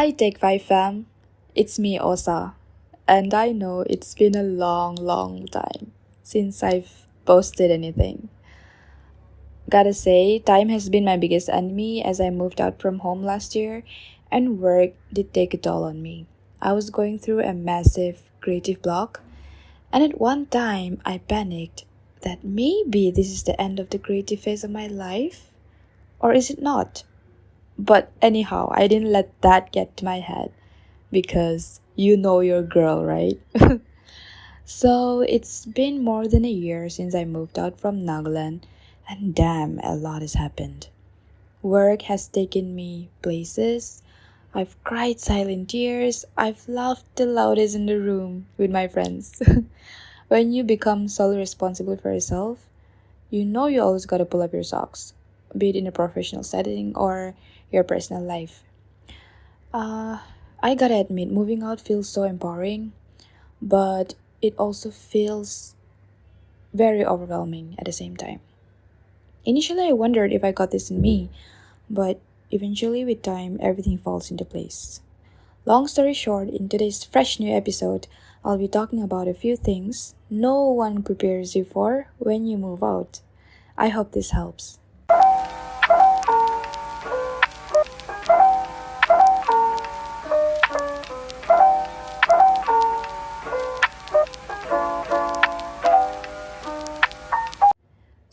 Hi, Take 5 fam. It's me, Osa. And I know it's been a long time since I've posted anything. Gotta say, time has been my biggest enemy as I moved out from home last year, and work did take a toll on me. I was going through a massive creative block, and at one time I panicked that maybe this is the end of the creative phase of my life. Or is it not? But anyhow, I didn't let that get to my head because you know your girl, right? So it's been more than a year since I moved out from Nagaland, and damn, a lot has happened. Work has taken me places. I've cried silent tears. I've laughed the loudest in the room with my friends. When you become solely responsible for yourself, you know you always gotta pull up your socks, be it in a professional setting or your personal life. Uh, I gotta admit, moving out feels so empowering, but it also feels very overwhelming at the same time. Initially, I wondered if I got this in me, but eventually, with time, everything falls into place. Long story short, in today's fresh new episode, I'll be talking about a few things no one prepares you for when you move out. I hope this helps.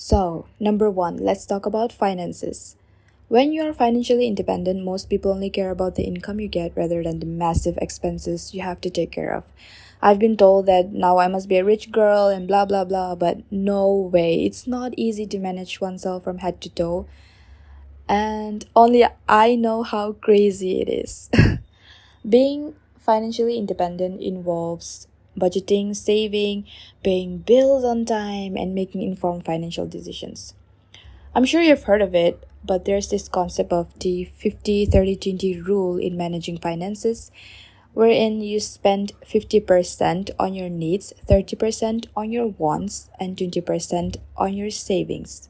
So, number one, let's talk about finances. When you are financially independent, most people only care about the income you get rather than the massive expenses you have to take care of. I've been told that now I must be a rich girl and blah blah blah, but no way. It's not easy to manage oneself from head to toe, and only I know how crazy it is. Being financially independent involves budgeting, saving, paying bills on time, and making informed financial decisions. I'm sure you've heard of it, but there's this concept of the 50-30-20 rule in managing finances, wherein you spend 50% on your needs, 30% on your wants, and 20% on your savings,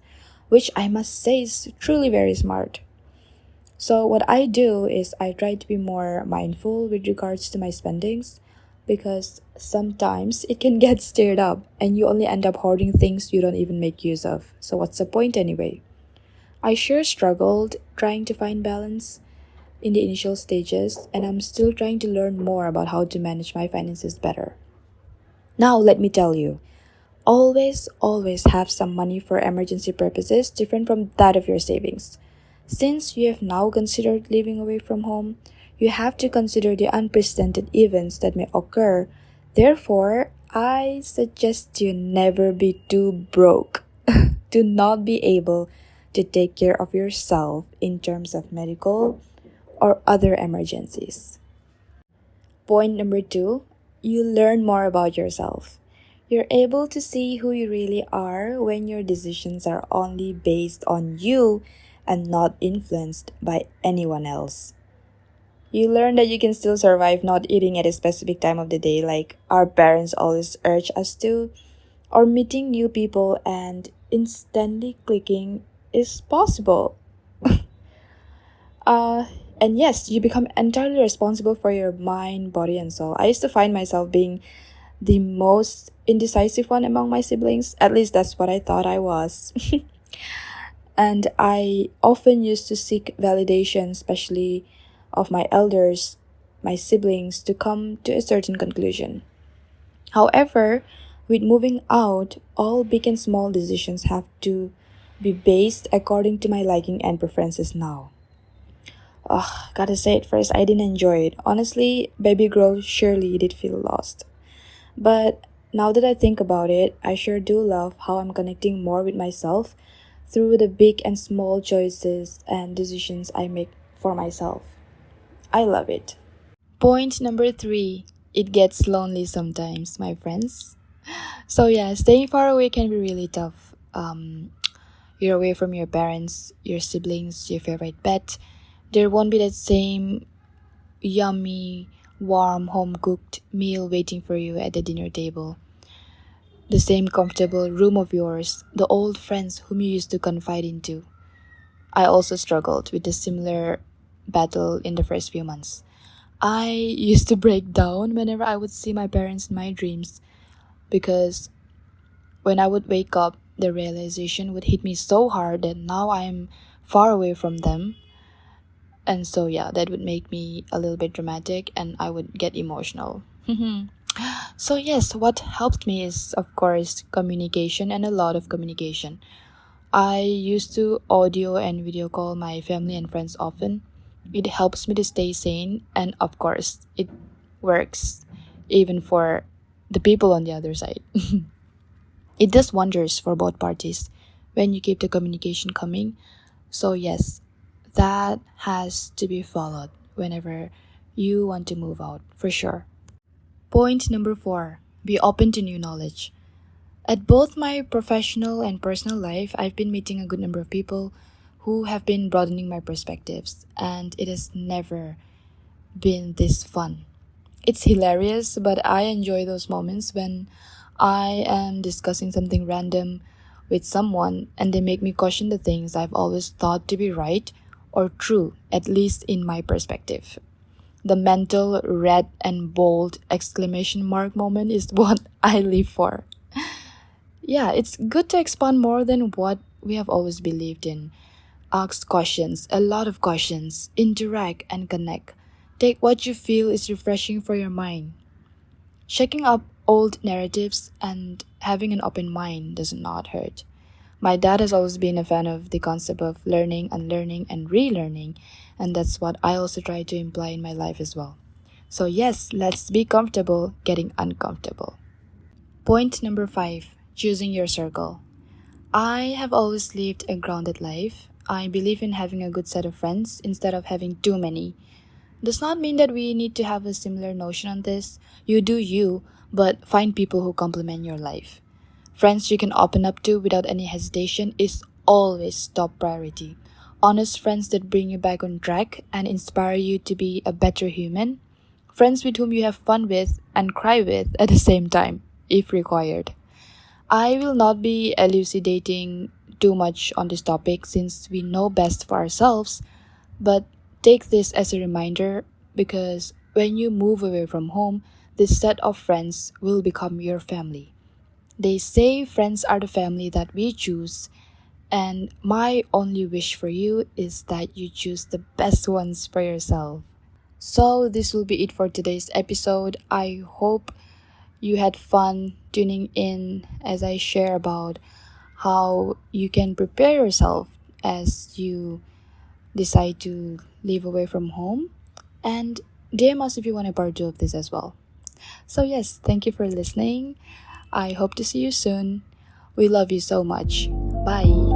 which I must say is truly very smart. So, what I do is I try to be more mindful with regards to my spendings because sometimes it can get stirred up and you only end up hoarding things you don't even make use of. So, what's the point anyway? I sure struggled trying to find balance in the initial stages, and I'm still trying to learn more about how to manage my finances better. Now, let me tell you, always have some money for emergency purposes different from that of your savings. Since you have now considered living away from home, you have to consider the unprecedented events that may occur. Therefore, I suggest you never be too broke to not be able to take care of yourself in terms of medical or other emergencies. Point number two, you learn more about yourself. You're able to see who you really are when your decisions are only based on you and not influenced by anyone else. You learn that you can still survive not eating at a specific time of the day like our parents always urge us to, or meeting new people and instantly clicking is possible. uh, and yes, you become entirely responsible for your mind, body, and soul. I used to find myself being the most indecisive one among my siblings. At least that's what I thought I was. And I often used to seek validation, especially of my elders, my siblings, to come to a certain conclusion. However, with moving out, all big and small decisions have to be based according to my liking and preferences now. Ugh, gotta say it first, I didn't enjoy it. Honestly, baby girl surely did feel lost. But now that I think about it, I sure do love how I'm connecting more with myself through the big and small choices and decisions I make for myself. I love it. Point number three, it gets lonely sometimes, my friends. So, yeah, staying far away can be really tough. You're away from your parents, your siblings, your favorite pet. There won't be that same yummy, warm, home cooked meal waiting for you at the dinner table. The same comfortable room of yours, the old friends whom you used to confide into. I also struggled with a similar battle in the first few months. I used to break down whenever I would see my parents in my dreams because when I would wake up, the realization would hit me so hard that now I'm far away from them. And so, yeah, that would make me a little bit dramatic and I would get emotional. So, yes, what helped me is, of course, communication and a lot of communication. I used to audio and video call my family and friends often. It helps me to stay sane, and of course, it works even for the people on the other side. It does wonders for both parties when you keep the communication coming. So, yes, that has to be followed whenever you want to move out, for sure. Point number four, be open to new knowledge. At both my professional and personal life, I've been meeting a good number of people who have been broadening my perspectives, and it has never been this fun. It's hilarious, but I enjoy those moments when I am discussing something random with someone and they make me question the things I've always thought to be right or true, at least in my perspective. The mental red and bold exclamation mark moment is what I live for. Yeah, it's good to expand more than what we have always believed in. Ask questions, a lot of questions, interact and connect. Take what you feel is refreshing for your mind. Checking up old narratives and having an open mind does not hurt. My dad has always been a fan of the concept of learning, unlearning, and relearning, and that's what I also try to imply in my life as well. So, yes, let's be comfortable getting uncomfortable. Point number five, choosing your circle. I have always lived a grounded life. I believe in having a good set of friends instead of having too many. Does not mean that we need to have a similar notion on this. You do you, but find people who complement your life. Friends you can open up to without any hesitation is always top priority. Honest friends that bring you back on track and inspire you to be a better human. Friends with whom you have fun with and cry with at the same time, if required. I will not be elucidating too much on this topic since we know best for ourselves, but take this as a reminder because when you move away from home, this set of friends will become your family. They say friends are the family that we choose, and my only wish for you is that you choose the best ones for yourself. So, this will be it for today's episode. I hope you had fun tuning in as I share about how you can prepare yourself as you decide to live away from home. And DM us if you want a part 2 of this as well. So, yes, thank you for listening. I hope to see you soon. We love you so much. Bye.